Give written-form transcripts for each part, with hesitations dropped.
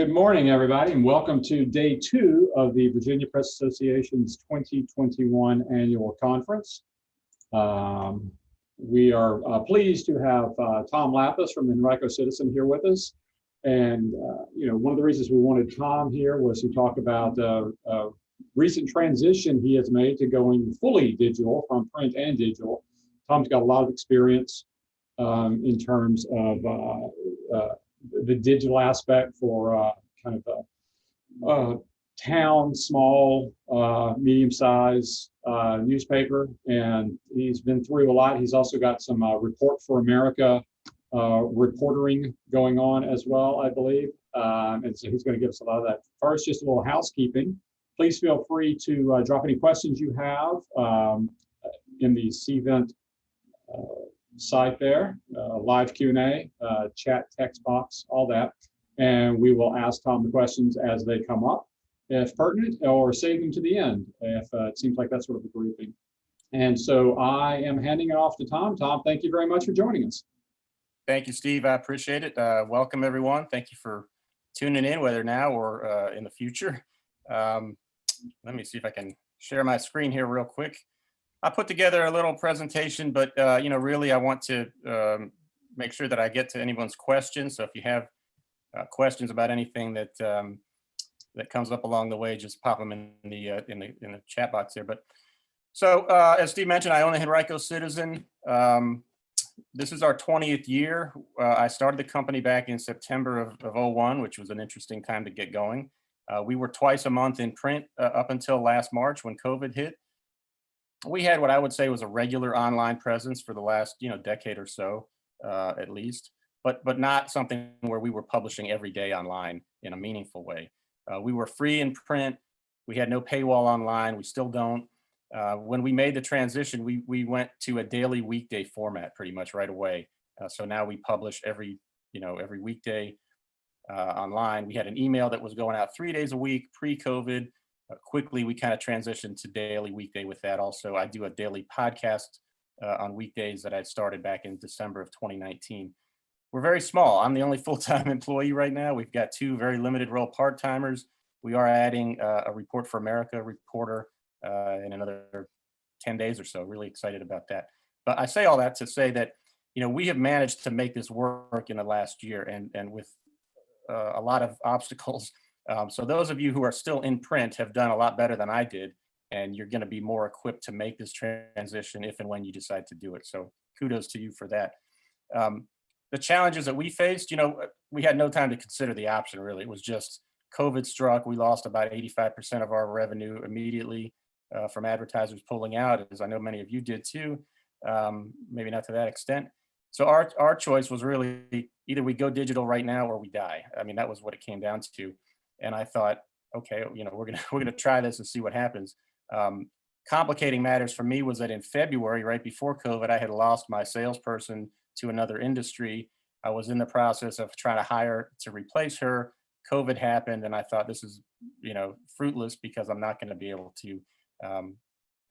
Good morning, everybody, and welcome to day 2 of the Virginia Press Association's 2021 annual conference. We are pleased to have Tom Lappas from Henrico Citizen here with us. And, one of the reasons we wanted Tom here was to talk about a recent transition he has made to going fully digital from print and digital. Tom's got a lot of experience in terms of the digital aspect for kind of a town, small, medium-sized newspaper, and he's been through a lot. He's also got some Report for America reportering going on as well, I believe, and so he's going to give us a lot of that. First, just a little housekeeping. Please feel free to drop any questions you have in the CVent site there, live Q&A, chat, text box, all that. And we will ask Tom the questions as they come up, if pertinent, or save them to the end, if it seems like that's sort of a grouping. And so I am handing it off to Tom. Tom, thank you very much for joining us. Thank you, Steve. I appreciate it. Welcome, everyone. Thank you for tuning in, whether now or in the future. Let me see if I can share my screen here real quick. I put together a little presentation, but really I want to make sure that I get to anyone's questions. So if you have questions about anything that that comes up along the way, just pop them in the chat box there. But so as Steve mentioned, I own the Henrico Citizen. This is our 20th year. I started the company back in September of 01, which was an interesting time to get going. We were twice a month in print up until last March when COVID hit. We had what I would say was a regular online presence for the last decade or so, at least, but not something where we were publishing every day online in a meaningful way. We were free in print. We had no paywall online. We still don't. When we made the transition, we went to a daily weekday format pretty much right away. So now we publish every weekday online. We had an email that was going out 3 days a week pre-COVID. Quickly, we kind of transitioned to daily weekday with that. Also, I do a daily podcast on weekdays that I started back in December of 2019. We're very small. I'm the only full-time employee right now. We've got 2 very limited role part-timers. We are adding a Report for America reporter in another 10 days or so. Really excited about that. But I say all that to say that we have managed to make this work in the last year, and with a lot of obstacles. So those of you who are still in print have done a lot better than I did, and you're going to be more equipped to make this transition if and when you decide to do it. So kudos to you for that. The challenges that we faced, we had no time to consider the option, really. It was just COVID struck. We lost about 85% of our revenue immediately from advertisers pulling out, as I know many of you did too, maybe not to that extent. So our choice was really either we go digital right now or we die. I mean, that was what it came down to. And I thought, okay, we're gonna try this and see what happens. Complicating matters for me was that in February, right before COVID, I had lost my salesperson to another industry. I was in the process of trying to hire to replace her. COVID happened, and I thought this is, fruitless because I'm not going to be able to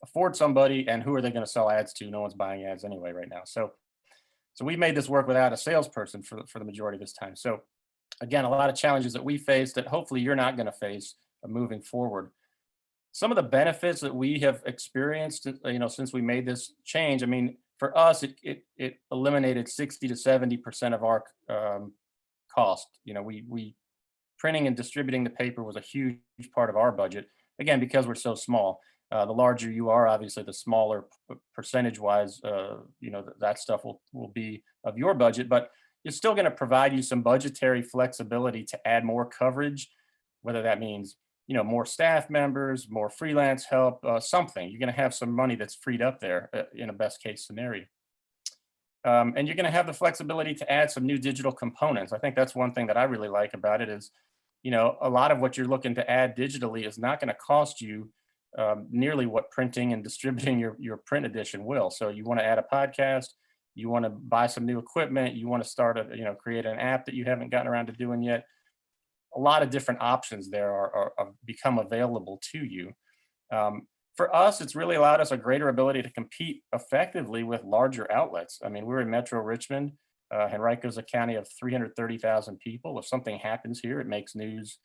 afford somebody, and who are they going to sell ads to? No one's buying ads anyway right now. So we made this work without a salesperson for the majority of this time. So again, a lot of challenges that we faced that hopefully you're not going to face moving forward. Some of the benefits that we have experienced, since we made this change, I mean, for us, it eliminated 60 to 70% of our cost. We printing and distributing the paper was a huge part of our budget. Again, because we're so small. The larger you are, obviously, the smaller percentage-wise, that stuff will be of your budget, but it's still going to provide you some budgetary flexibility to add more coverage, whether that means, more staff members, more freelance help, something. You're going to have some money that's freed up there in a best case scenario. And you're going to have the flexibility to add some new digital components. I think that's one thing that I really like about it is, a lot of what you're looking to add digitally is not going to cost you nearly what printing and distributing your print edition will. So you want to add a podcast, you want to buy some new equipment, you want to start create an app that you haven't gotten around to doing yet. A lot of different options there are become available to you. For us, it's really allowed us a greater ability to compete effectively with larger outlets. I mean, we're in Metro Richmond. Henrico's a county of 330,000 people. If something happens here, it makes news,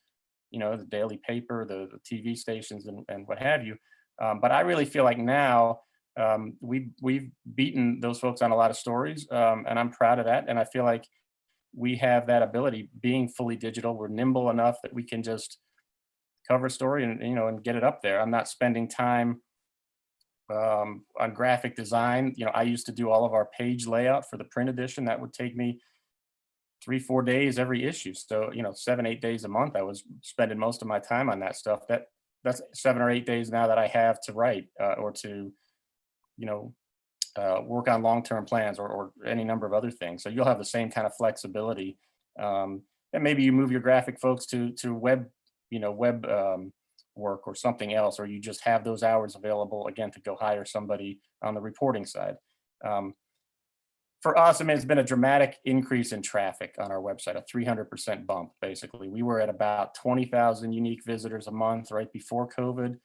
the daily paper, the TV stations, and what have you. But I really feel like now we've beaten those folks on a lot of stories, and I'm proud of that. And I feel like we have that ability, being fully digital. We're nimble enough that we can just cover a story and get it up there. I'm not spending time on graphic design. I used to do all of our page layout for the print edition. That would take me 3-4 days every issue. So 7-8 days a month I was spending most of my time on that stuff. That's 7 or 8 days now that I have to write or to work on long-term plans or any number of other things. So you'll have the same kind of flexibility. And maybe you move your graphic folks to web work or something else, or you just have those hours available again to go hire somebody on the reporting side. For us, it's been a dramatic increase in traffic on our website, a 300% bump. Basically, we were at about 20,000 unique visitors a month right before COVID.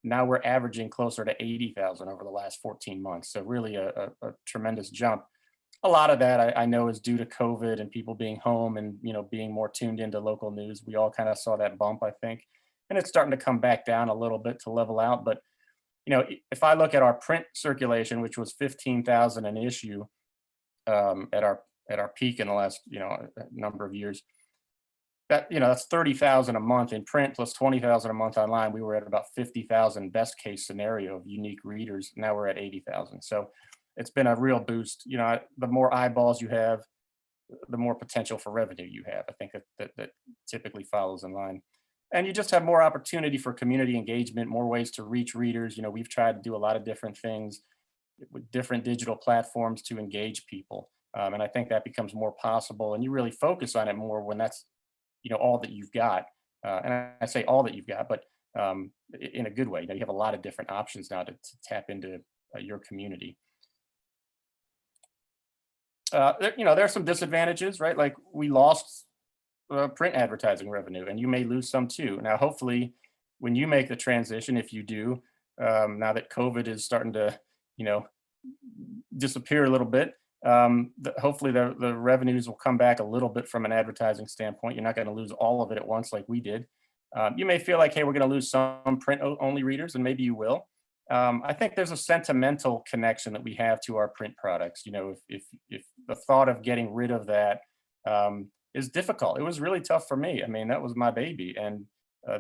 Now we're averaging closer to 80,000 over the last 14 months. So really a tremendous jump. A lot of that I know is due to COVID and people being home and being more tuned into local news. We all kind of saw that bump, I think, and it's starting to come back down a little bit to level out. But if I look at our print circulation, which was 15,000 an issue at our peak in the last number of years, that's 30,000 a month in print plus 20,000 a month online. We were at about 50,000 best case scenario of unique readers. Now we're at 80,000. So it's been a real boost. The more eyeballs you have, the more potential for revenue you have. I think that typically follows in line. And you just have more opportunity for community engagement, more ways to reach readers. We've tried to do a lot of different things with different digital platforms to engage people. And I think that becomes more possible, and you really focus on it more when that's, all that you've got. And I say all that you've got, but in a good way. You have a lot of different options now to tap into your community. There are some disadvantages, right? Like we lost print advertising revenue, and you may lose some too. Now, hopefully, when you make the transition, if you do, now that COVID is starting to, disappear a little bit, hopefully the revenues will come back a little bit from an advertising standpoint. You're not going to lose all of it at once like we did. You may feel like, hey, we're going to lose some print-only readers, and maybe you will. I think there's a sentimental connection that we have to our print products. If the thought of getting rid of that is difficult. It was really tough for me. That was my baby, and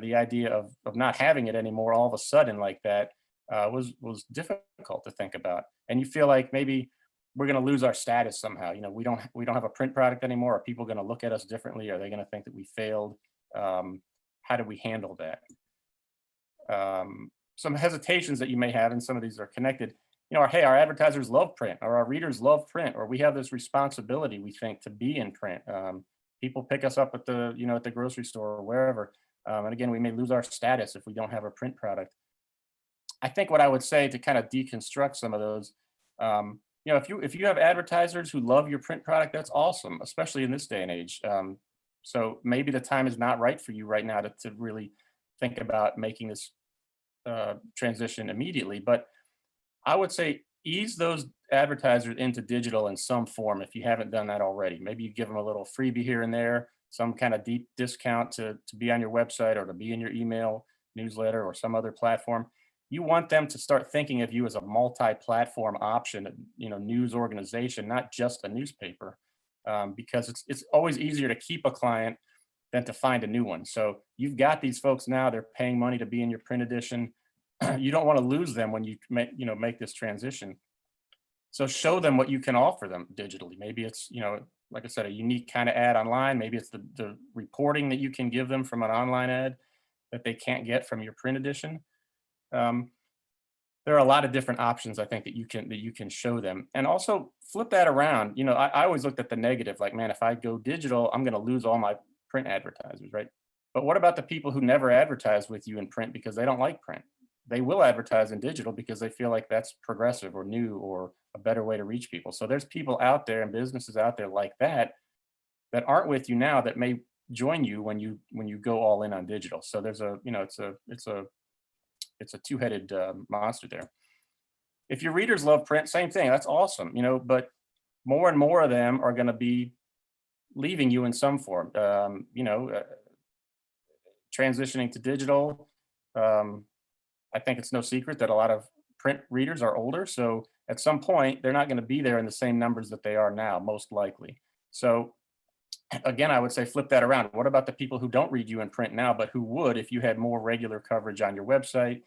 the idea of not having it anymore all of a sudden like that was difficult to think about. And you feel like maybe we're going to lose our status somehow. We don't have a print product anymore. Are people going to look at us differently? Are they going to think that we failed? How do we handle that? Some hesitations that you may have, and some of these are connected, hey, our advertisers love print, or our readers love print, or we have this responsibility, we think, to be in print. People pick us up at the, at the grocery store or wherever. And again, we may lose our status if we don't have a print product. I think what I would say to kind of deconstruct some of those, if you have advertisers who love your print product, that's awesome, especially in this day and age. So maybe the time is not right for you right now to really think about making this transition immediately. But I would say ease those advertisers into digital in some form if you haven't done that already. Maybe you give them a little freebie here and there, some kind of deep discount to be on your website or to be in your email newsletter or some other platform. You want them to start thinking of you as a multi-platform option, news organization, not just a newspaper, because it's always easier to keep a client than to find a new one. So you've got these folks now, they're paying money to be in your print edition. You don't want to lose them when you make this transition. So show them what you can offer them digitally. Maybe it's, like I said, a unique kind of ad online. Maybe it's the reporting that you can give them from an online ad that they can't get from your print edition. There are a lot of different options, I think, that you can show them, and also flip that around. I always looked at the negative, like, man, if I go digital, I'm going to lose all my print advertisers, right? But what about the people who never advertise with you in print because they don't like print? They will advertise in digital because they feel like that's progressive or new or a better way to reach people. So there's people out there and businesses out there like that aren't with you now that may join you when you go all in on digital. So there's it's a two-headed monster there. If your readers love print, same thing. That's awesome, but more and more of them are going to be leaving you in some form. Transitioning to digital. I think it's no secret that a lot of print readers are older. So at some point, they're not going to be there in the same numbers that they are now, most likely. So again, I would say flip that around. What about the people who don't read you in print now, but who would if you had more regular coverage on your website,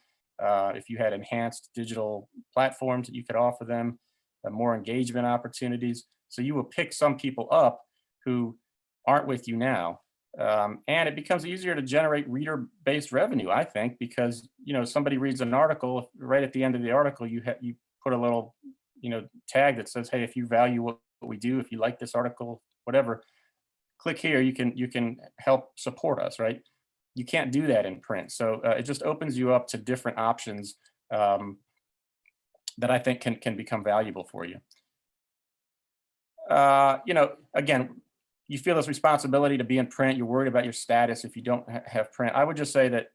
if you had enhanced digital platforms that you could offer them, more engagement opportunities. So you will pick some people up who aren't with you now. And it becomes easier to generate reader-based revenue, I think, because somebody reads an article, right at the end of the article, you put a little tag that says, hey, if you value what we do, if you like this article, whatever, click here. You can help support us, right? You can't do that in print, so it just opens you up to different options that I think can become valuable for you. Again, you feel this responsibility to be in print. You're worried about your status if you don't have print. I would just say that,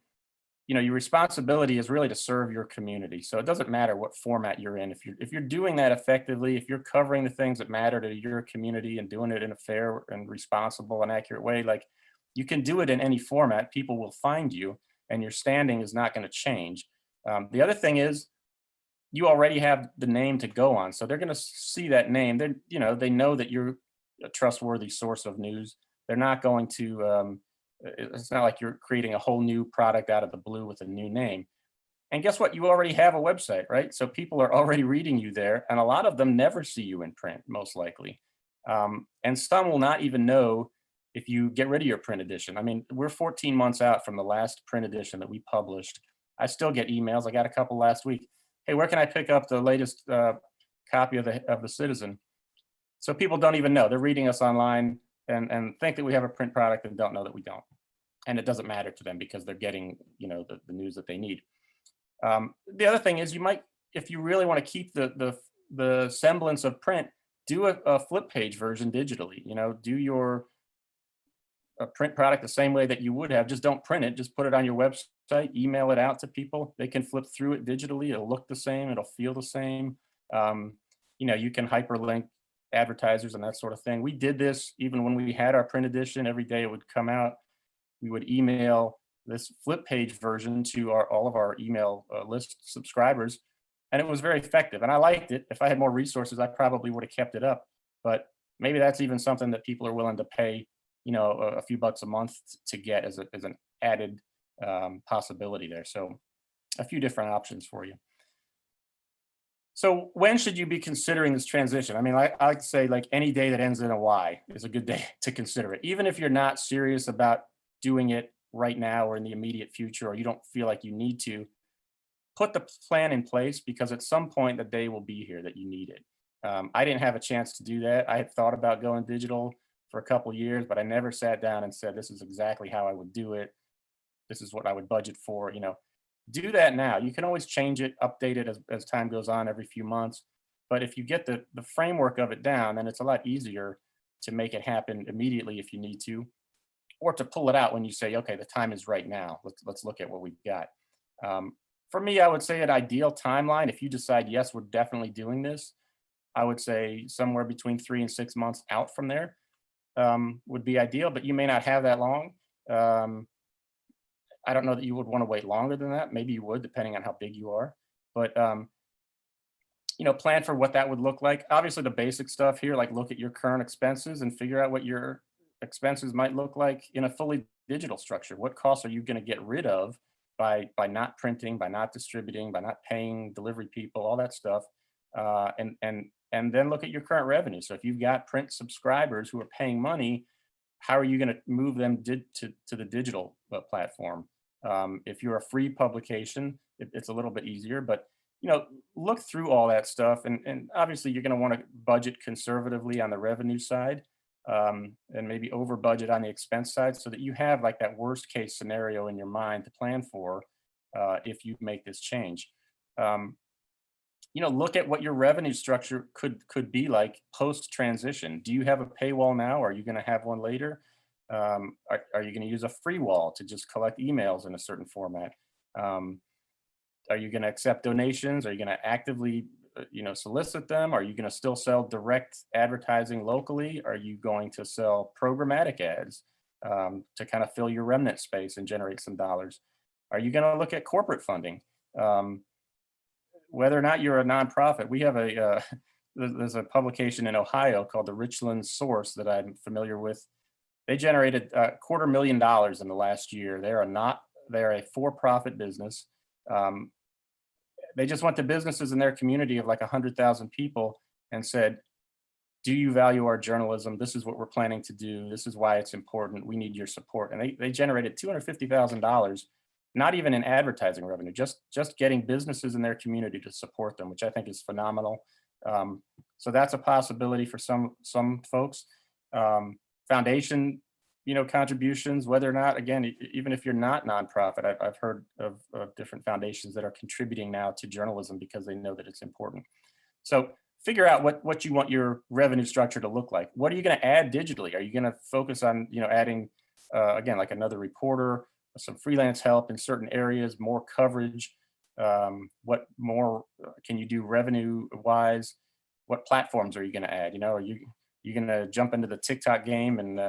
your responsibility is really to serve your community. So it doesn't matter what format you're in. If you're doing that effectively, if you're covering the things that matter to your community and doing it in a fair and responsible and accurate way, like you can do it in any format. People will find you, and your standing is not going to change. The other thing is, you already have the name to go on, so they're going to see that name. They know that you're a trustworthy source of news. They're not going to. It's not like you're creating a whole new product out of the blue with a new name. And guess what? You already have a website, right? So people are already reading you there, and a lot of them never see you in print, most likely. And some will not even know if you get rid of your print edition. I mean, we're 14 months out from the last print edition that we published. I still get emails. I got a couple last week. Hey, where can I pick up the latest copy of the Citizen? So people don't even know. They're reading us online and think that we have a print product and don't know that we don't. And it doesn't matter to them because they're getting, the news that they need. The other thing is, you might, if you really want to keep the semblance of print, do a flip page version digitally. Do your print product the same way that you would have. Just don't print it. Just put it on your website. Email it out to people. They can flip through it digitally. It'll look the same. It'll feel the same. You can hyperlink advertisers and that sort of thing. We did this even when we had our print edition. Every day it would come out. We would email this flip page version to all of our email list subscribers, and it was very effective. And I liked it. If I had more resources, I probably would have kept it up. But maybe that's even something that people are willing to pay, a few bucks a month to get as an added possibility there. So a few different options for you. So when should you be considering this transition? I mean, I like to say, like, any day that ends in a Y is a good day to consider it. Even if you're not serious about doing it right now or in the immediate future, or you don't feel like you need to, put the plan in place, because at some point the day will be here that you need it. I didn't have a chance to do that. I had thought about going digital for a couple years, but I never sat down and said, this is exactly how I would do it. This is what I would budget for, Do that now. You can always change it, update it as time goes on every few months. But if you get the framework of it down, then it's a lot easier to make it happen immediately if you need to, or to pull it out when you say, okay, the time is right now. Let's look at what we've got. For me, I would say an ideal timeline, if you decide, yes, we're definitely doing this, I would say somewhere between 3 and 6 months out from there would be ideal, but you may not have that long. I don't know that you would want to wait longer than that. Maybe you would, depending on how big you are. But plan for what that would look like. Obviously, the basic stuff here, like look at your current expenses and figure out what your expenses might look like in a fully digital structure. What costs are you going to get rid of by not printing, by not distributing, by not paying delivery people, all that stuff, and then look at your current revenue. So if you've got print subscribers who are paying money, how are you going to move them to the digital platform? If you're a free publication, it's a little bit easier, but look through all that stuff, and obviously you're going to want to budget conservatively on the revenue side, and maybe over budget on the expense side, so that you have like that worst case scenario in your mind to plan for if you make this change. Look at what your revenue structure could be like post transition. Do you have a paywall now? Are you going to have one later? Are you going to use a free wall to just collect emails in a certain format? Are you going to accept donations? Are you going to actively solicit them? Are you going to still sell direct advertising locally? Are you going to sell programmatic ads to kind of fill your remnant space and generate some dollars? Are you going to look at corporate funding? Whether or not you're a nonprofit, we have there's a publication in Ohio called the Richland Source that I'm familiar with. They generated $250,000 in the last year. They're a for-profit business. They just went to businesses in their community of like 100,000 people and said, do you value our journalism? This is what we're planning to do. This is why it's important. We need your support. And they generated $250,000, not even in advertising revenue, just getting businesses in their community to support them, which I think is phenomenal. So that's a possibility for some folks. Foundation, contributions, whether or not, again, even if you're not nonprofit, I've heard of different foundations that are contributing now to journalism because they know that it's important. So figure out what you want your revenue structure to look like. What are you going to add digitally? Are you going to focus on, adding, again, like another reporter, some freelance help in certain areas, more coverage? What more can you do revenue wise? What platforms are you going to add? Are you're going to jump into the TikTok game and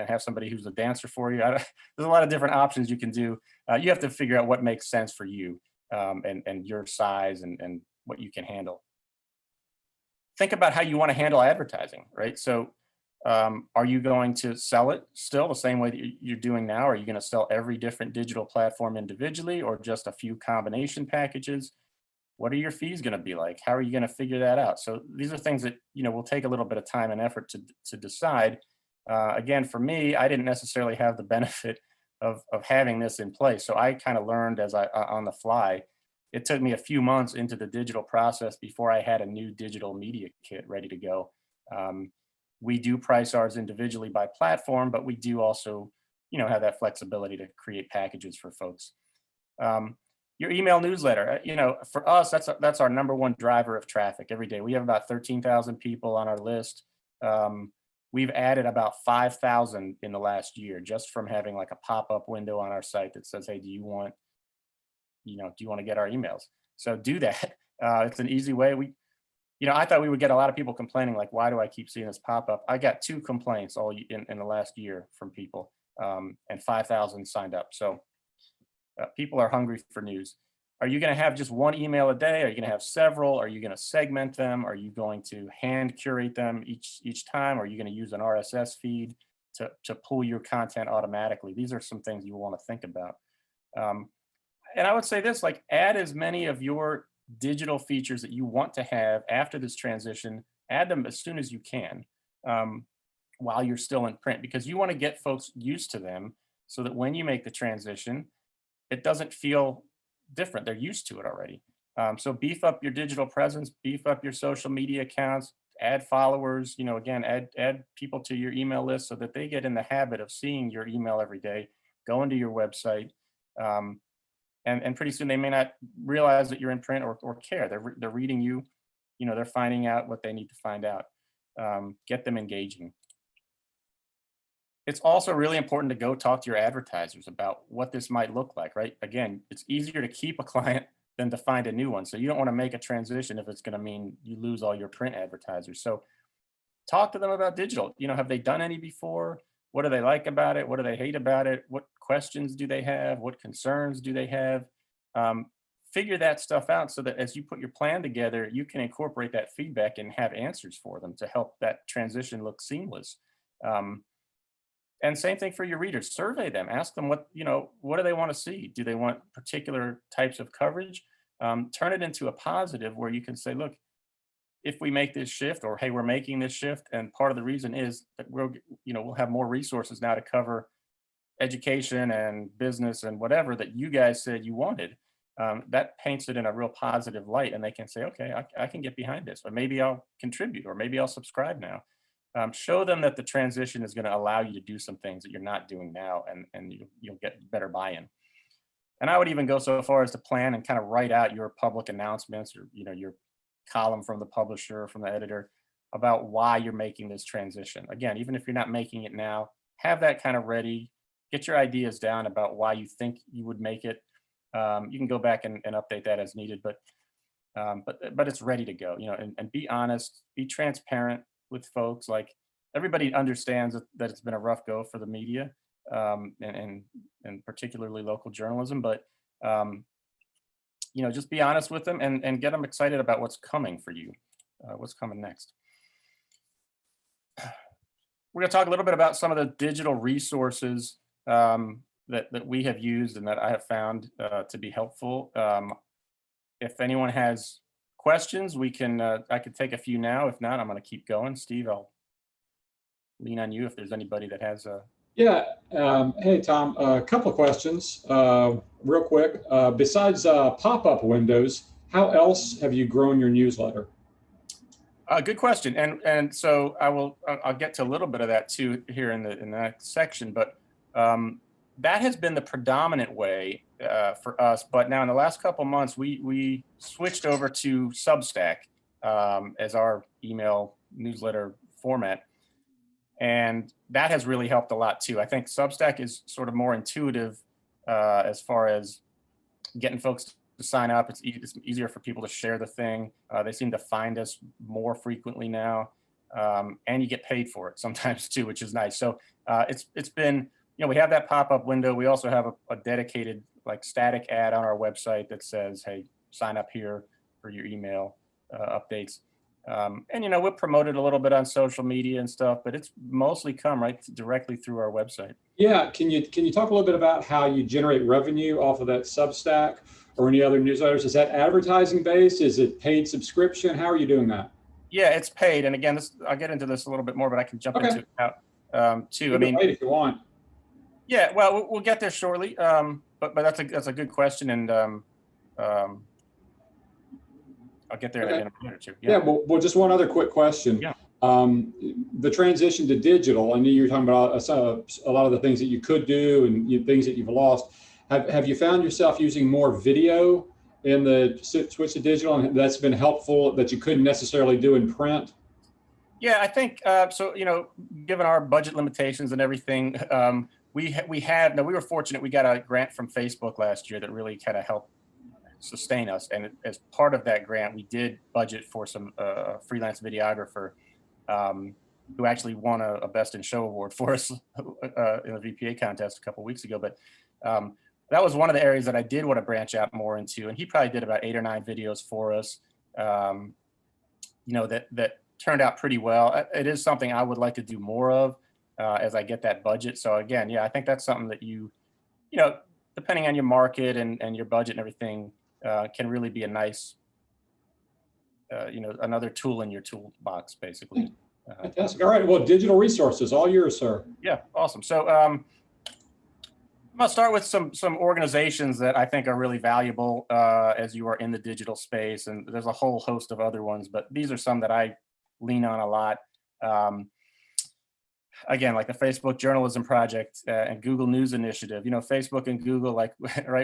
have somebody who's a dancer for you? There's a lot of different options you can do. You have to figure out what makes sense for you and your size and what you can handle. Think about how you want to handle advertising, right? So are you going to sell it still the same way that you're doing now? Are you going to sell every different digital platform individually or just a few combination packages? What are your fees going to be like? How are you going to figure that out? So these are things that, will take a little bit of time and effort to decide. Again, for me, I didn't necessarily have the benefit of having this in place. So I kind of learned on the fly. It took me a few months into the digital process before I had a new digital media kit ready to go. We do price ours individually by platform, but we do also, have that flexibility to create packages for folks. Your email newsletter, for us, that's our number one driver of traffic every day. We have about 13,000 people on our list. We've added about 5,000 in the last year just from having like a pop-up window on our site that says, hey, do you want to get our emails? So do that. It's an easy way. I thought we would get a lot of people complaining, like, why do I keep seeing this pop up? I got 2 complaints all in the last year from people, and 5,000 signed up. So people are hungry for news. Are you going to have just one email a day? Are you going to have several? Are you going to segment them? Are you going to hand curate them each time? Are you going to use an RSS feed to pull your content automatically? These are some things you want to think about. And I would say this, like, add as many of your digital features that you want to have after this transition, add them as soon as you can while you're still in print, because you want to get folks used to them so that when you make the transition, it doesn't feel different. They're used to it already. So beef up your digital presence, beef up your social media accounts, add followers, again, add people to your email list so that they get in the habit of seeing your email every day, going to your website. And pretty soon they may not realize that you're in print or care. They're reading you, they're finding out what they need to find out. Get them engaging. It's also really important to go talk to your advertisers about what this might look like, right? Again, it's easier to keep a client than to find a new one. So you don't want to make a transition if it's going to mean you lose all your print advertisers. So talk to them about digital. Have they done any before? What do they like about it? What do they hate about it? What questions do they have? What concerns do they have? Figure that stuff out so that as you put your plan together, you can incorporate that feedback and have answers for them to help that transition look seamless. And same thing for your readers. Survey them. Ask them what do they want to see? Do they want particular types of coverage? Turn it into a positive where you can say, look, if we make this shift, or hey, we're making this shift, and part of the reason is that we'll have more resources now to cover education and business and whatever that you guys said you wanted. That paints it in a real positive light, and they can say, okay, I can get behind this, or maybe I'll contribute, or maybe I'll subscribe now. Show them that the transition is going to allow you to do some things that you're not doing now, and you'll get better buy-in. And I would even go so far as to plan and kind of write out your public announcements, or your column from the publisher, from the editor, about why you're making this transition. Again, even if you're not making it now, have that kind of ready. Get your ideas down about why you think you would make it. You can go back and update that as needed, but but it's ready to go, and be honest, be transparent with folks. Like, everybody understands that it's been a rough go for the media, and particularly local journalism, but just be honest with them and get them excited about what's coming for you, what's coming next. We're going to talk a little bit about some of the digital resources that we have used and that I have found to be helpful. If anyone has questions, I could take a few now. If not, I'm going to keep going. Steve, I'll lean on you if there's anybody that has a. Yeah. Hey, Tom, a couple of questions real quick. Besides pop-up windows, how else have you grown your newsletter? Good question, and so I'll get to a little bit of that too here in the next section, but that has been the predominant way for us. But now in the last couple months, we switched over to Substack as our email newsletter format, and that has really helped a lot too. I think Substack is sort of more intuitive as far as getting folks to sign up. It's easier for people to share the thing. They seem to find us more frequently now, and you get paid for it sometimes too, which is nice. So it's been, we have that pop-up window. We also have a dedicated static ad on our website that says, hey, sign up here for your email updates. And we'll promote it a little bit on social media and stuff, but it's mostly come directly through our website. Yeah, can you talk a little bit about how you generate revenue off of that Substack or any other newsletters? Is that advertising based? Is it paid subscription? How are you doing that? Yeah, it's paid. And again, I'll get into this a little bit more, but I can jump into it too. I mean, if you want. Yeah, well, we'll get there shortly. But that's a good question, and I'll get there in a minute or two. Yeah. Well, just one other quick question. Yeah. The transition to digital, I knew you were talking about a lot of the things that you could do and things that you've lost. Have you found yourself using more video in the switch to digital, and that's been helpful that you couldn't necessarily do in print? Yeah, I think so. Given our budget limitations and everything, we were fortunate. We got a grant from Facebook last year that really kind of helped sustain us, and as part of that grant, we did budget for some freelance videographer who actually won a Best in Show award for us in the VPA contest a couple weeks ago. But that was one of the areas that I did want to branch out more into, and he probably did about 8 or 9 videos for us. That turned out pretty well. It is something I would like to do more of as I get that budget. So again, yeah, I think that's something that depending on your market and your budget and everything, can really be a nice, another tool in your toolbox, basically. Fantastic. All right. Well, digital resources, all yours, sir. Yeah, awesome. So I'm gonna start with some organizations that I think are really valuable as you are in the digital space, and there's a whole host of other ones, but these are some that I lean on a lot. Again, like the Facebook Journalism Project and Google News Initiative. Facebook and Google,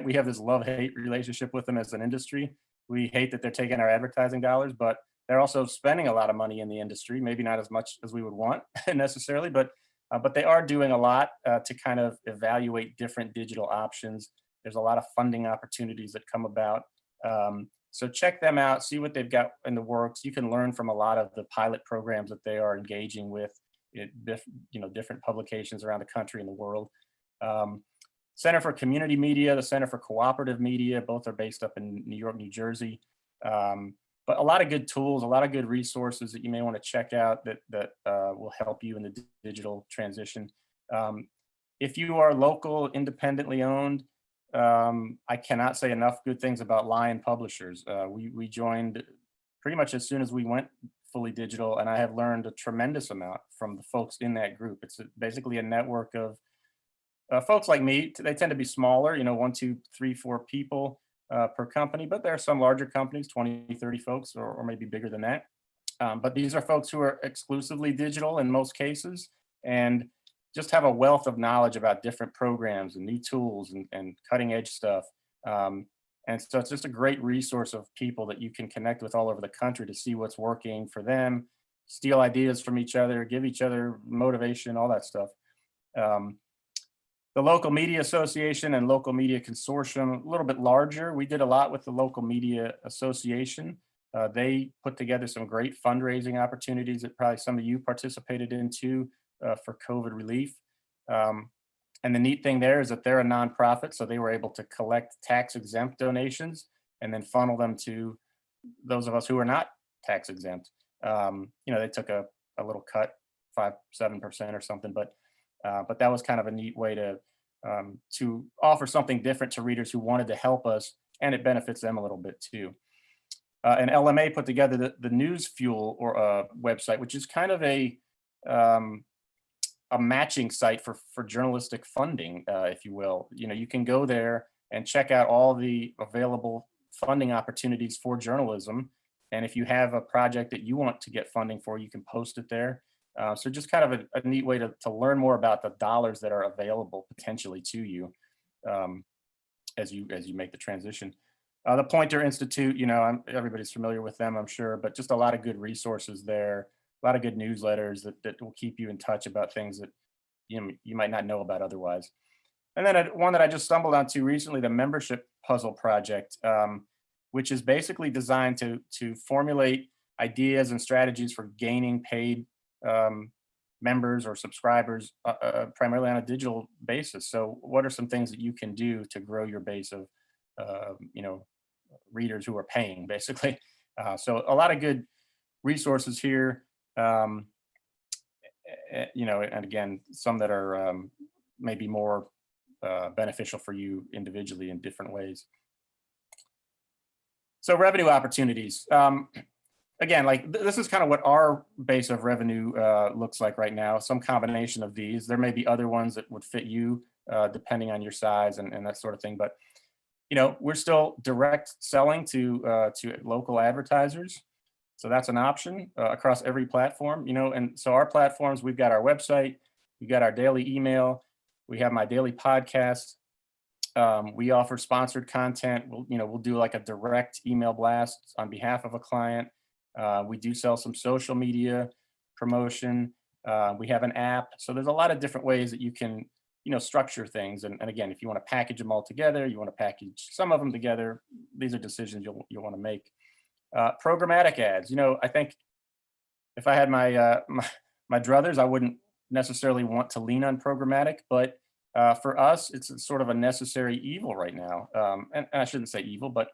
we have this love-hate relationship with them as an industry. We hate that they're taking our advertising dollars, but they're also spending a lot of money in the industry, maybe not as much as we would want necessarily, but they are doing a lot to kind of evaluate different digital options. There's a lot of funding opportunities that come about. So check them out, see what they've got in the works. You can learn from a lot of the pilot programs that they are engaging with, different publications around the country and the world. Center for Community Media, the Center for Cooperative Media, both are based up in New York, New Jersey. But a lot of good tools, a lot of good resources that you may want to check out that will help you in the digital transition. If you are local, independently owned, I cannot say enough good things about Lion Publishers. We joined pretty much as soon as we went fully digital, and I have learned a tremendous amount from the folks in that group. It's basically a network of folks like me. They tend to be smaller, 1, 2, 3, 4 people per company, but there are some larger companies, 20, 30 folks, or maybe bigger than that. But these are folks who are exclusively digital in most cases, and just have a wealth of knowledge about different programs and new tools and cutting edge stuff. And so it's just a great resource of people that you can connect with all over the country to see what's working for them, steal ideas from each other, give each other motivation, all that stuff. The Local Media Association and Local Media Consortium, a little bit larger. We did a lot with the Local Media Association. They put together some great fundraising opportunities that probably some of you participated in too for COVID relief. And the neat thing there is that they're a nonprofit, so they were able to collect tax exempt donations and then funnel them to those of us who are not tax exempt. They took a little cut, 5-7% or something, but that was kind of a neat way to offer something different to readers who wanted to help us, and it benefits them a little bit too. And LMA put together the News Fuel website, which is kind of a matching site for journalistic funding, if you will. You can go there and check out all the available funding opportunities for journalism. And if you have a project that you want to get funding for, you can post it there. So just kind of a neat way to learn more about the dollars that are available potentially to you as you make the transition. The Pointer Institute, everybody's familiar with them, I'm sure, but just a lot of good resources there, a lot of good newsletters that will keep you in touch about things that you might not know about otherwise. And then one that I just stumbled onto recently, the Membership Puzzle Project, which is basically designed to formulate ideas and strategies for gaining paid members or subscribers primarily on a digital basis. So what are some things that you can do to grow your base of readers who are paying, basically? So a lot of good resources here, and again, some that are maybe more beneficial for you individually in different ways. So revenue opportunities. Again, this is kind of what our base of revenue looks like right now, some combination of these. There may be other ones that would fit you depending on your size and that sort of thing. But, we're still direct selling to local advertisers. So that's an option across every platform, and so our platforms, we've got our website, we've got our daily email, we have my daily podcast. We offer sponsored content. We'll do like a direct email blast on behalf of a client. We do sell some social media promotion. We have an app. So there's a lot of different ways that you can, structure things. And again, if you want to package them all together, you want to package some of them together, these are decisions you'll want to make. Programmatic ads. I think if I had my druthers, I wouldn't necessarily want to lean on programmatic, but for us, it's sort of a necessary evil right now. And I shouldn't say evil, but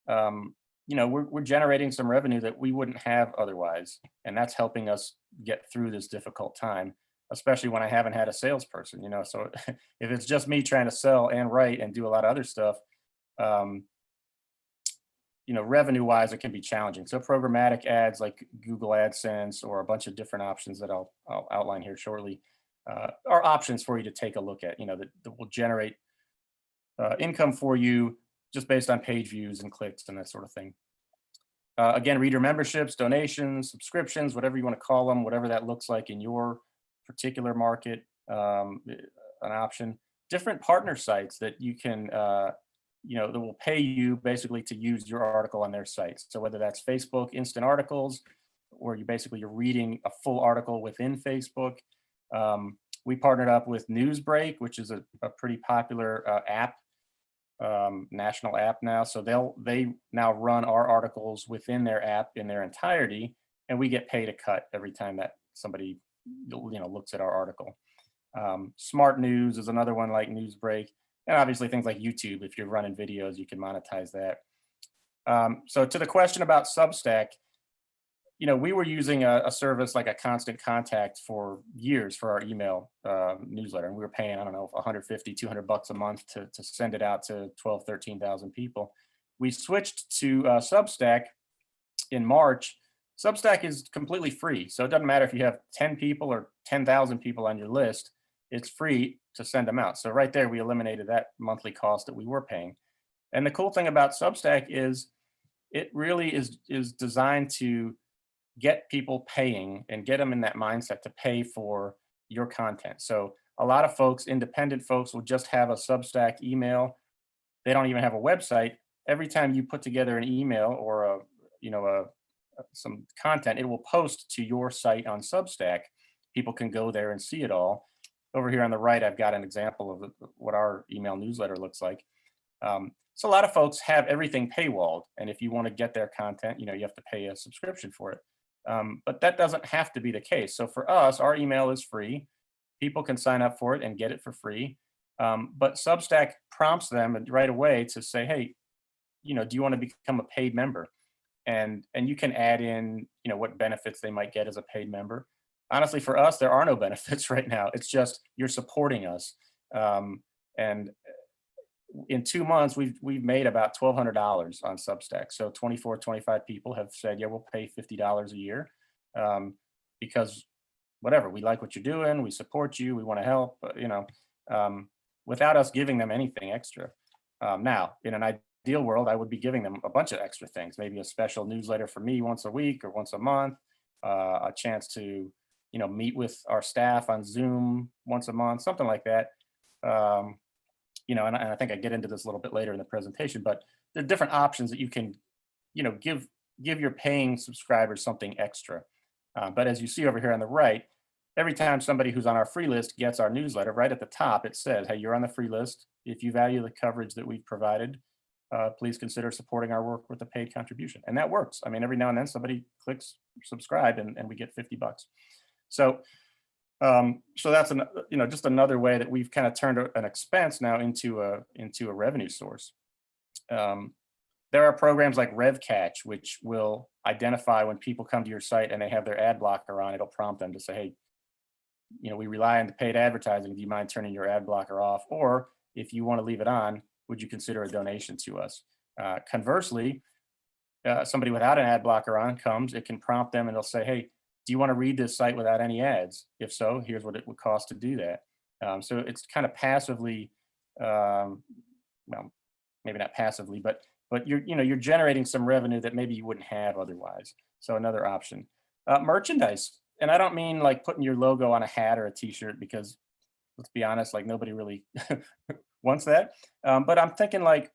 we're generating some revenue that we wouldn't have otherwise, and that's helping us get through this difficult time, especially when I haven't had a salesperson. So if it's just me trying to sell and write and do a lot of other stuff, revenue-wise, it can be challenging. So programmatic ads like Google AdSense or a bunch of different options that I'll outline here shortly are options for you to take a look at, that will generate income for you just based on page views and clicks and that sort of thing. Again, reader memberships, donations, subscriptions, whatever you want to call them, whatever that looks like in your particular market, an option. Different partner sites that you can, that will pay you basically to use your article on their sites. So whether that's Facebook Instant Articles, where you're reading a full article within Facebook. We partnered up with Newsbreak, which is a pretty popular app, national app now. So they now run our articles within their app in their entirety, and we get paid a cut every time that somebody looks at our article. Smart News is another one like Newsbreak, and obviously things like YouTube. If you're running videos, you can monetize that. So to the question about Substack, we were using a service like a Constant Contact for years for our email newsletter. And we were paying, I don't know, $150, $200 a month to send it out to 12, 13,000 people. We switched to Substack in March. Substack is completely free. So it doesn't matter if you have 10 people or 10,000 people on your list, it's free to send them out. So right there, we eliminated that monthly cost that we were paying. And the cool thing about Substack is it really is designed to get people paying and get them in that mindset to pay for your content. So a lot of folks, independent folks, will just have a Substack email. They don't even have a website. Every time you put together an email or some content, it will post to your site on Substack. People can go there and see it all. over here on the right, I've got an example of what our email newsletter looks like. So a lot of folks have everything paywalled, and if you want to get their content, you have to pay a subscription for it. But that doesn't have to be the case. So for us, our email is free. People can sign up for it and get it for free. But Substack prompts them right away to say, hey, do you want to become a paid member? And you can add in, what benefits they might get as a paid member. Honestly, for us, there are no benefits right now. It's just you're supporting us. And in 2 months, we've made about $1,200 on Substack. So 24, 25 people have said, yeah, we'll pay $50 a year, because whatever, we like what you're doing, we support you, we want to help, without us giving them anything extra. Now, in an ideal world, I would be giving them a bunch of extra things, maybe a special newsletter for me once a week or once a month, a chance to, meet with our staff on Zoom once a month, something like that. And I think I get into this a little bit later in the presentation, but there are different options that you can, give your paying subscribers something extra. But as you see over here on the right, every time somebody who's on our free list gets our newsletter, right at the top, it says, hey, you're on the free list. If you value the coverage that we've provided, please consider supporting our work with a paid contribution. And that works. I mean, every now and then somebody clicks subscribe and we get $50. So that's just another way that we've kind of turned an expense now into a revenue source. There are programs like RevCatch, which will identify when people come to your site and they have their ad blocker on. It'll prompt them to say, hey, we rely on the paid advertising. Do you mind turning your ad blocker off? Or if you want to leave it on, would you consider a donation to us? Conversely, somebody without an ad blocker on comes, it can prompt them and they'll say, hey, do you want to read this site without any ads? If so, here's what it would cost to do that. So it's kind of passively, well, maybe not passively, but you're generating some revenue that maybe you wouldn't have otherwise. So another option. Merchandise, and I don't mean like putting your logo on a hat or a T-shirt, because let's be honest, like nobody really wants that. But I'm thinking like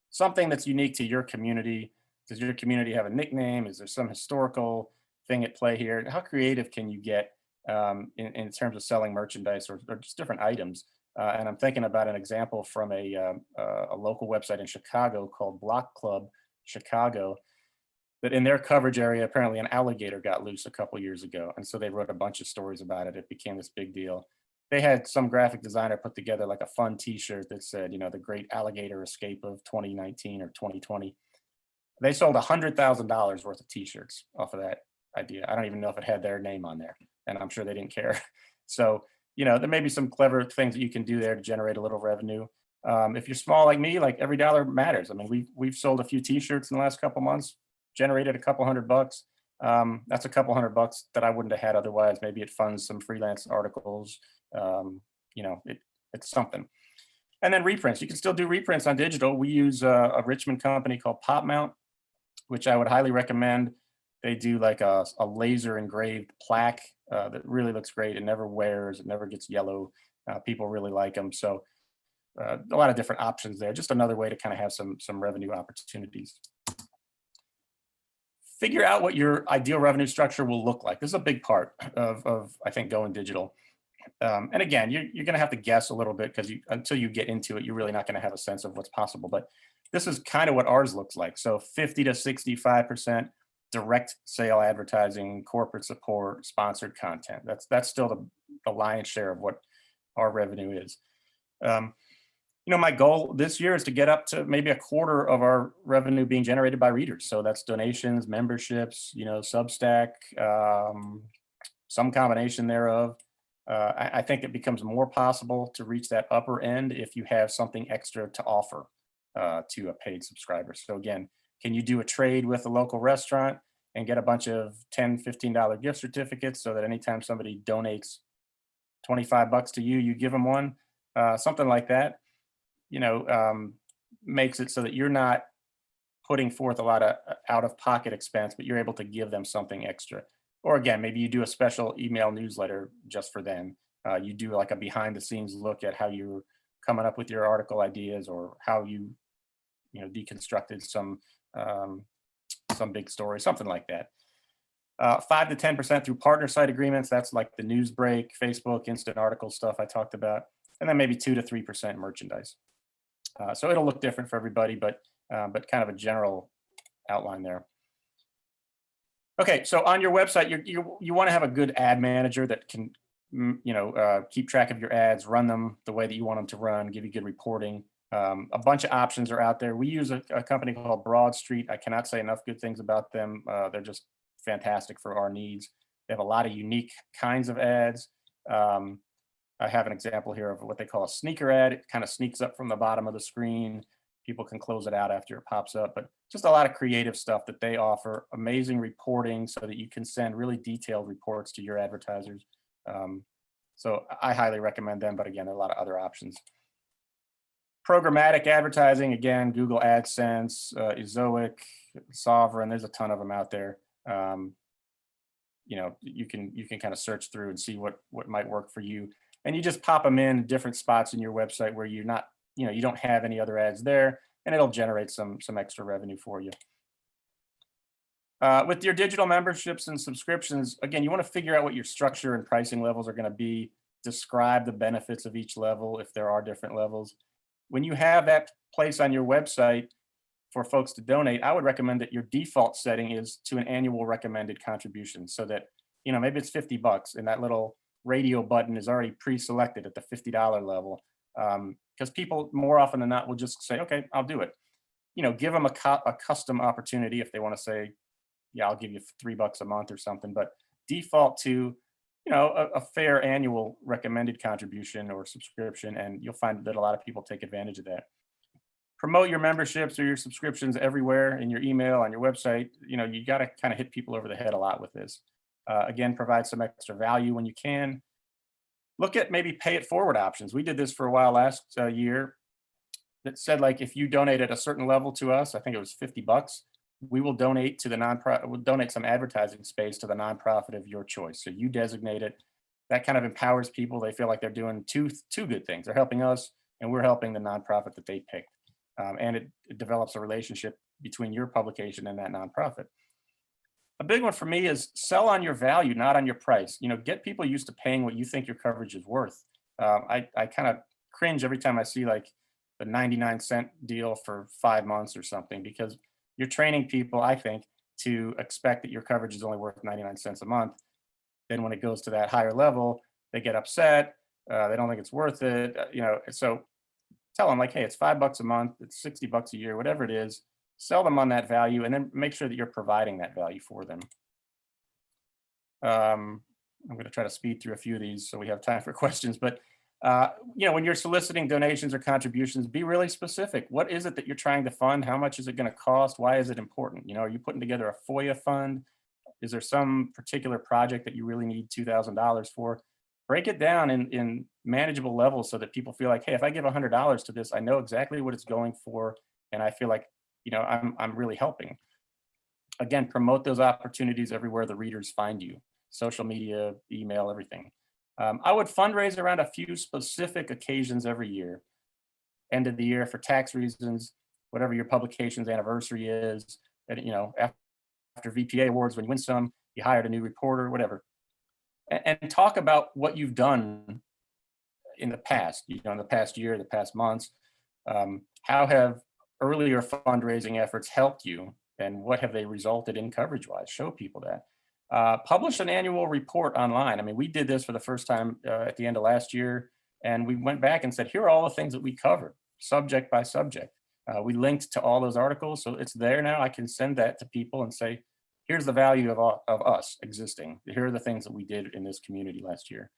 something that's unique to your community. Does your community have a nickname? Is there some historical thing at play here? How creative can you get in terms of selling merchandise or just different items? And I'm thinking about an example from a local website in Chicago called Block Club Chicago, that in their coverage area, apparently an alligator got loose a couple years ago. And so they wrote a bunch of stories about it. It became this big deal. They had some graphic designer put together like a fun T-shirt that said, the great alligator escape of 2019 or 2020. They sold $100,000 worth of T-shirts off of that idea. I don't even know if it had their name on there, and I'm sure they didn't care. So, there may be some clever things that you can do there to generate a little revenue. If you're small like me, like every dollar matters. I mean, we've sold a few T-shirts in the last couple months, generated a couple $100. That's a couple $100 that I wouldn't have had otherwise. Maybe it funds some freelance articles. It's something. And then reprints. You can still do reprints on digital. We use a Richmond company called PopMount, which I would highly recommend. They do like a laser engraved plaque that really looks great. It never wears, it never gets yellow. People really like them. So a lot of different options there. Just another way to kind of have some revenue opportunities. Figure out what your ideal revenue structure will look like. This is a big part of I think, going digital. And again, you're going to have to guess a little bit, because until you get into it, you're really not going to have a sense of what's possible. But this is kind of what ours looks like. So 50 to 65% direct sale advertising, corporate support, sponsored content. That's still the lion's share of what our revenue is. My goal this year is to get up to maybe a quarter of our revenue being generated by readers. So that's donations, memberships, Substack, some combination thereof. I think it becomes more possible to reach that upper end if you have something extra to offer to a paid subscriber. So again, can you do a trade with a local restaurant and get a bunch of $10, $15 gift certificates so that anytime somebody donates $25 to you, you give them one? Something like that, makes it so that you're not putting forth a lot of out-of-pocket expense, but you're able to give them something extra. Or again, maybe you do a special email newsletter just for them. You do like a behind-the-scenes look at how you're coming up with your article ideas, or how you deconstructed some big story, something like that. 5 to 10% through partner site agreements. That's like the news break, Facebook, instant article stuff I talked about. And then maybe 2 to 3% merchandise. So it'll look different for everybody, but kind of a general outline there. Okay, so on your website, you want to have a good ad manager that can, keep track of your ads, run them the way that you want them to run, give you good reporting. A bunch of options are out there. We use a company called Broad Street. I cannot say enough good things about them. They're just fantastic for our needs. They have a lot of unique kinds of ads. I have an example here of what they call a sneaker ad. It kind of sneaks up from the bottom of the screen. People can close it out after it pops up, but just a lot of creative stuff that they offer. Amazing reporting so that you can send really detailed reports to your advertisers. So I highly recommend them, but again, there are a lot of other options. Programmatic advertising, again, Google AdSense, Ezoic, Sovereign, there's a ton of them out there. You can kind of search through and see what might work for you. And you just pop them in different spots in your website where you're not, you don't have any other ads there, and it'll generate some extra revenue for you. With your digital memberships and subscriptions, again, you want to figure out what your structure and pricing levels are going to be, describe the benefits of each level if there are different levels. When you have that place on your website for folks to donate, I would recommend that your default setting is to an annual recommended contribution, so that, maybe it's $50 and that little radio button is already pre-selected at the $50 level. Because people more often than not will just say, okay, I'll do it. Give them a custom opportunity if they want to say, yeah, I'll give you $3 a month or something, but default to, a fair annual recommended contribution or subscription, and you'll find that a lot of people take advantage of that. Promote your memberships or your subscriptions everywhere in your email, on your website. You got to kind of hit people over the head a lot with this. Again, provide some extra value when you can. Look at maybe pay it forward options. We did this for a while last year that said, like, if you donate at a certain level to us, I think it was $50, we will donate to the nonprofit, we'll donate some advertising space to the nonprofit of your choice. So you designate it. That kind of empowers people. They feel like they're doing two good things. They're helping us and we're helping the nonprofit that they picked. And it develops a relationship between your publication and that nonprofit. A big one for me is sell on your value, not on your price. Get people used to paying what you think your coverage is worth. I kind of cringe every time I see like the 99-cent deal for 5 months or something, because you're training people, I think, to expect that your coverage is only worth 99 cents a month. Then when it goes to that higher level, they get upset. They don't think it's worth it. So tell them, like, hey, it's $5 a month, it's $60 a year, whatever it is. Sell them on that value, and then make sure that you're providing that value for them. I'm going to try to speed through a few of these so we have time for questions. But when you're soliciting donations or contributions, be really specific. What is it that you're trying to fund? How much is it going to cost? Why is it important? Are you putting together a FOIA fund? Is there some particular project that you really need $2,000 for? Break it down in manageable levels so that people feel like, hey, if I give $100 to this, I know exactly what it's going for, and I feel like, I'm really helping. Again, promote those opportunities everywhere the readers find you. Social media, email, everything. I would fundraise around a few specific occasions every year. End of the year for tax reasons, whatever your publication's anniversary is, and, after VPA awards, when you win some, you hired a new reporter, whatever. And talk about what you've done in the past, in the past year, the past months. How have earlier fundraising efforts helped you, and what have they resulted in coverage-wise? Show people that. Publish an annual report online. I mean, we did this for the first time at the end of last year, and we went back and said, here are all the things that we covered, subject by subject. We linked to all those articles, so it's there now. I can send that to people and say, here's the value of us existing. Here are the things that we did in this community last year.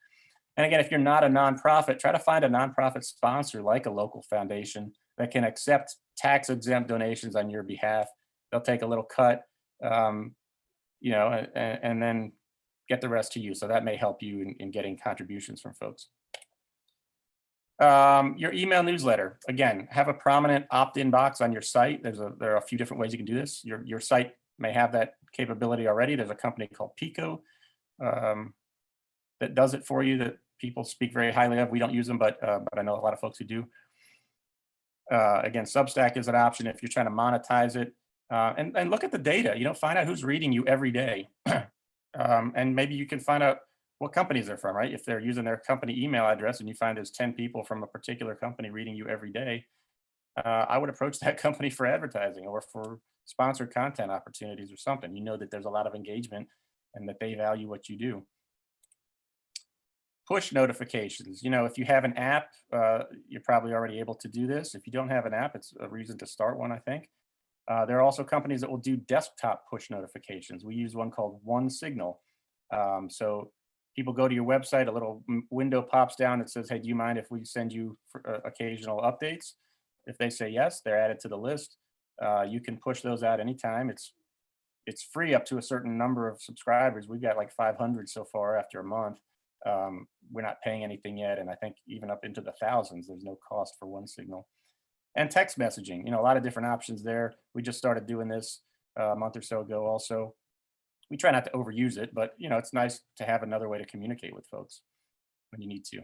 And again, if you're not a nonprofit, try to find a nonprofit sponsor like a local foundation that can accept tax-exempt donations on your behalf. They'll take a little cut, and then get the rest to you. So that may help you in getting contributions from folks. Your email newsletter, again, have a prominent opt-in box on your site. There are a few different ways you can do this. Your site may have that capability already. There's a company called Pico that does it for you, that people speak very highly of. We don't use them, but I know a lot of folks who do. Again, Substack is an option if you're trying to monetize it. And look at the data, find out who's reading you every day. And maybe you can find out what companies they're from, right? If they're using their company email address and you find there's 10 people from a particular company reading you every day, I would approach that company for advertising or for sponsored content opportunities or something. You know that there's a lot of engagement and that they value what you do. Push notifications. You know, if you have an app, you're probably already able to do this. If you don't have an app, it's a reason to start one, I think. There are also companies that will do desktop push notifications. We use one called One Signal. So people go to your website, a little window pops down that says, hey, do you mind if we send you occasional updates? If they say yes, they're added to the list. You can push those out anytime. It's free up to a certain number of subscribers. We've got like 500 so far after a month. We're not paying anything yet. And I think even up into the thousands, there's no cost for One Signal. And text messaging, you know, a lot of different options there. We just started doing this a month or so ago also. We try not to overuse it, but you know, it's nice to have another way to communicate with folks when you need to.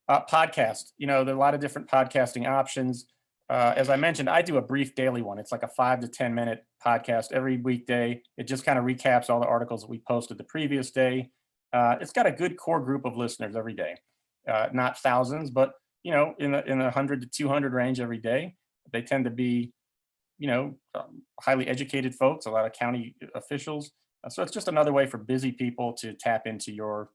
Podcast, you know, there are a lot of different podcasting options. As I mentioned, I do a brief daily one. It's like a 5 to 10 minute podcast every weekday. It just kind of recaps all the articles that we posted the previous day. It's got a good core group of listeners every day, not thousands, but you know, in the 100 to 200 range every day. They tend to be, you know, highly educated folks, a lot of county officials. So it's just another way for busy people to tap into your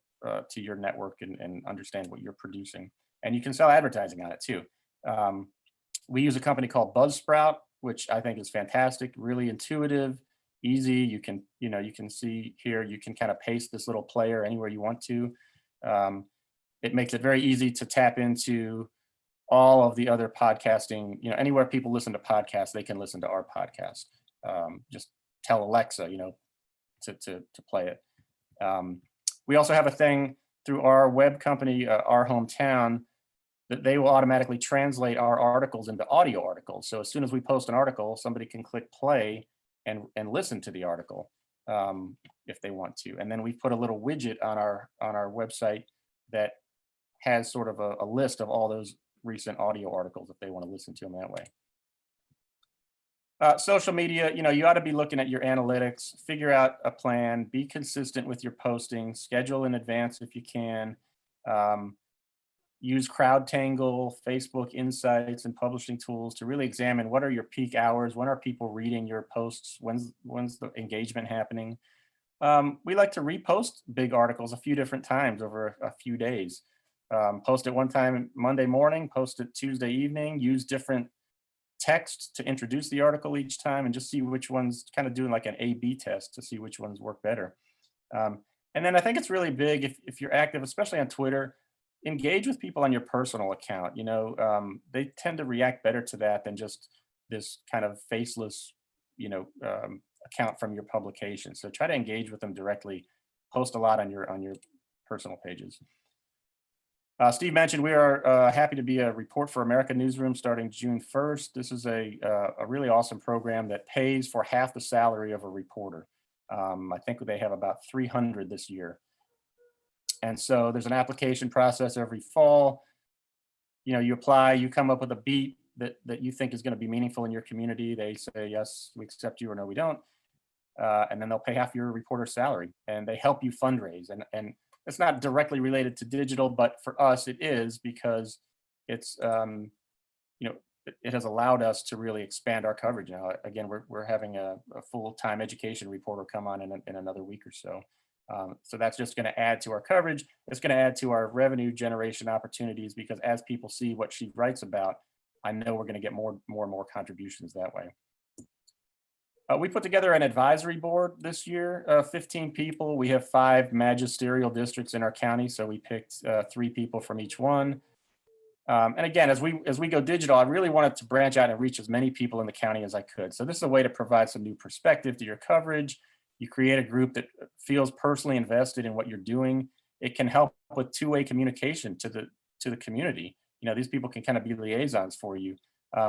network and understand what you're producing. And you can sell advertising on it too. We use a company called Buzzsprout, which I think is fantastic, really intuitive, easy. You can see here, you can kind of paste this little player anywhere you want to. It makes it very easy to tap into all of the other podcasting, you know, anywhere people listen to podcasts, they can listen to our podcast. Just tell Alexa, you know, to play it. We also have a thing through our web company, Our Hometown, that they will automatically translate our articles into audio articles. So as soon as we post an article, somebody can click play and listen to the article if they want to. And then we put a little widget on our website that has sort of a list of all those recent audio articles if they want to listen to them that way. Social media, you know, you ought to be looking at your analytics, figure out a plan, be consistent with your posting, schedule in advance if you can. Use CrowdTangle, Facebook Insights, and publishing tools to really examine what are your peak hours, when are people reading your posts, when's the engagement happening. We like to repost big articles a few different times over a few days. Post it one time Monday morning, post it Tuesday evening, use different text to introduce the article each time and just see which ones, kind of doing like an A/B test to see which ones work better. And then I think it's really big if you're active, especially on Twitter, engage with people on your personal account. You know, they tend to react better to that than just this kind of faceless, you know, account from your publication. So try to engage with them directly, post a lot on your personal pages. Steve mentioned we are happy to be a Report for America newsroom starting June 1st. This is a really awesome program that pays for half the salary of a reporter. I think they have about 300 this year. And so there's an application process every fall. You know, you apply, you come up with a beat that you think is going to be meaningful in your community. They say, yes, we accept you, or no, we don't. And then they'll pay half your reporter's salary, and they help you fundraise. And it's not directly related to digital, but for us it is, because it's, you know, it has allowed us to really expand our coverage. Now, again, we're having a full-time education reporter come on in another week or so. So that's just going to add to our coverage. It's going to add to our revenue generation opportunities, because as people see what she writes about, I know we're going to get more and more contributions that way. We put together an advisory board this year, 15 people. We have 5 magisterial districts in our county, so we picked 3 people from each one. And again, as we go digital, I really wanted to branch out and reach as many people in the county as I could. So this is a way to provide some new perspective to your coverage. You create a group that feels personally invested in what you're doing. It can help with two-way communication to the community. You know, these people can kind of be liaisons for you.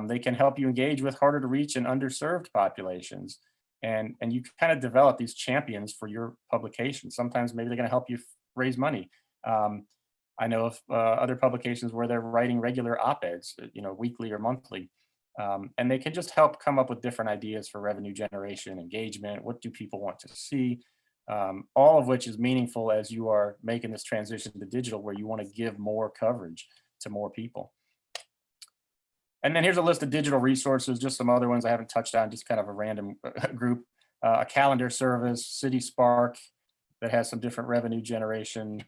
They can help you engage with harder to reach and underserved populations. And you kind of develop these champions for your publication. Sometimes maybe they're going to help you raise money. I know of other publications where they're writing regular op-eds, you know, weekly or monthly. And they can just help come up with different ideas for revenue generation, engagement. What do people want to see? all of which is meaningful as you are making this transition to digital, where you want to give more coverage to more people. And then here's a list of digital resources, just some other ones I haven't touched on, just kind of a random group. A calendar service, City Spark, that has some different revenue generation.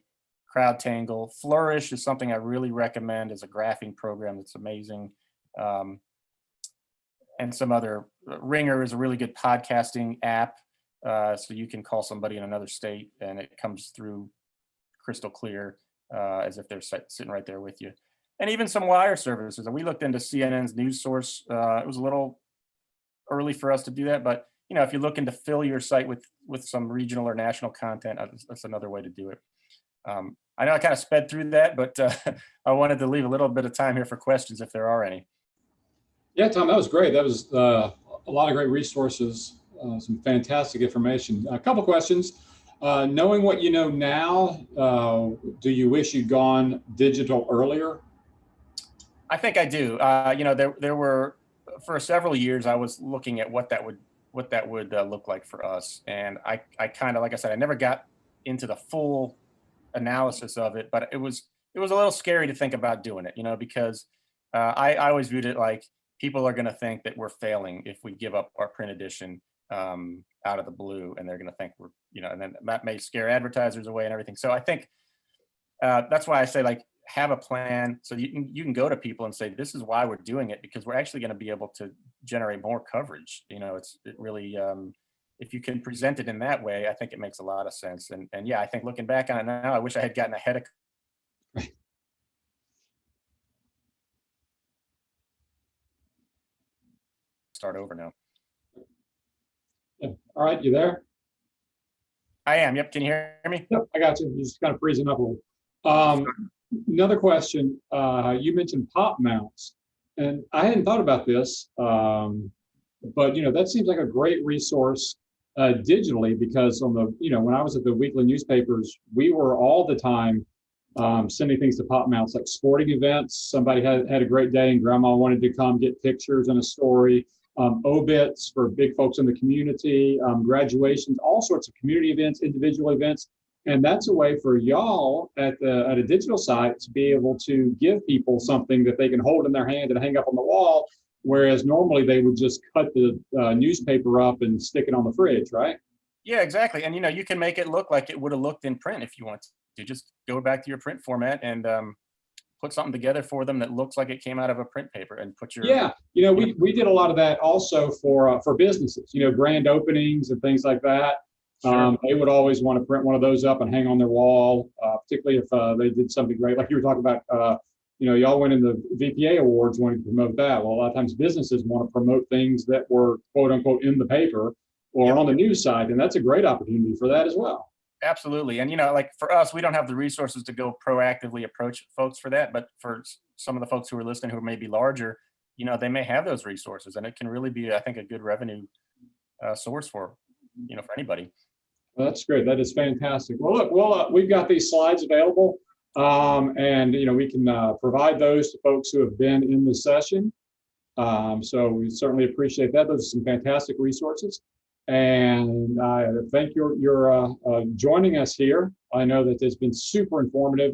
CrowdTangle. Flourish is something I really recommend as a graphing program that's amazing. And some other, Ringer is a really good podcasting app. So you can call somebody in another state and it comes through crystal clear, as if they're sitting right there with you. And even some wire services. And we looked into CNN's news source. It was a little early for us to do that, but if you're looking to fill your site with some regional or national content, that's another way to do it. I know I kind of sped through that, but I wanted to leave a little bit of time here for questions if there are any. Yeah, Tom, that was great. That was a lot of great resources, some fantastic information. A couple questions. Knowing what you know now, do you wish you'd gone digital earlier? I think I do. There were, for several years, I was looking at what that would look like for us. And I kind of, like I said, I never got into the full analysis of it, but it was a little scary to think about doing it, because I always viewed it like people are going to think that we're failing if we give up our print edition out of the blue, and they're going to think we're, and then that may scare advertisers away and everything. So I think that's why I say, like, have a plan so you can go to people and say, this is why we're doing it, because we're actually going to be able to generate more coverage. It really, if you can present it in that way, I think it makes a lot of sense. And yeah, I think looking back on it now, I wish I had gotten ahead of. Start over now. Yeah. All right, you there? I am. Yep. Can you hear me? Yep, I got you. You're just kind of freezing up a little. Another question. You mentioned pop mounts, and I hadn't thought about this, but that seems like a great resource digitally, because on the when I was at the weekly newspapers, we were all the time sending things to pop mounts, like sporting events. Somebody had a great day and grandma wanted to come get pictures and a story. Obits for big folks in the community, graduations, all sorts of community events, individual events. And that's a way for y'all at a digital site to be able to give people something that they can hold in their hand and hang up on the wall, whereas normally they would just cut the newspaper up and stick it on the fridge, right? Yeah, exactly. And you can make it look like it would have looked in print if you want to. Just go back to your print format and put something together for them that looks like it came out of a print paper, and put your. Yeah, we did a lot of that also for businesses, grand openings and things like that. Sure. They would always want to print one of those up and hang on their wall, particularly if they did something great, like you were talking about. Y'all went in the VPA awards wanting to promote that. Well, a lot of times businesses want to promote things that were quote unquote in the paper or on the news side, and that's a great opportunity for that as well. Absolutely. And, like for us, we don't have the resources to go proactively approach folks for that. But for some of the folks who are listening who may be larger, they may have those resources, and it can really be, I think, a good revenue source for anybody. Well, that's great. That is fantastic. Well, look, we've got these slides available, and we can provide those to folks who have been in the session. So we certainly appreciate that. Those are some fantastic resources. And I thank you're joining us here. I know that it's been super informative,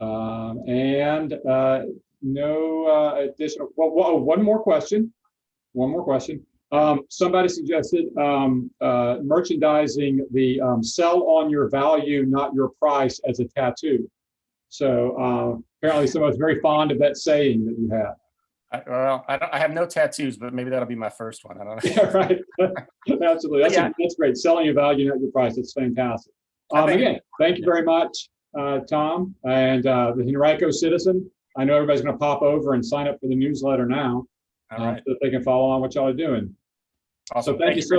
and no additional. Well, one more question. Somebody suggested merchandising the sell on your value, not your price, as a tattoo. So apparently someone's very fond of that saying that you have. I have no tattoos, but maybe that'll be my first one. I don't know. Yeah, right. Absolutely. That's great. Selling your value, not your price. That's fantastic. Again, thank you very much, Tom, and the Henrico Citizen. I know everybody's going to pop over and sign up for the newsletter now, all right, so that they can follow on what y'all are doing. Awesome. So thank you so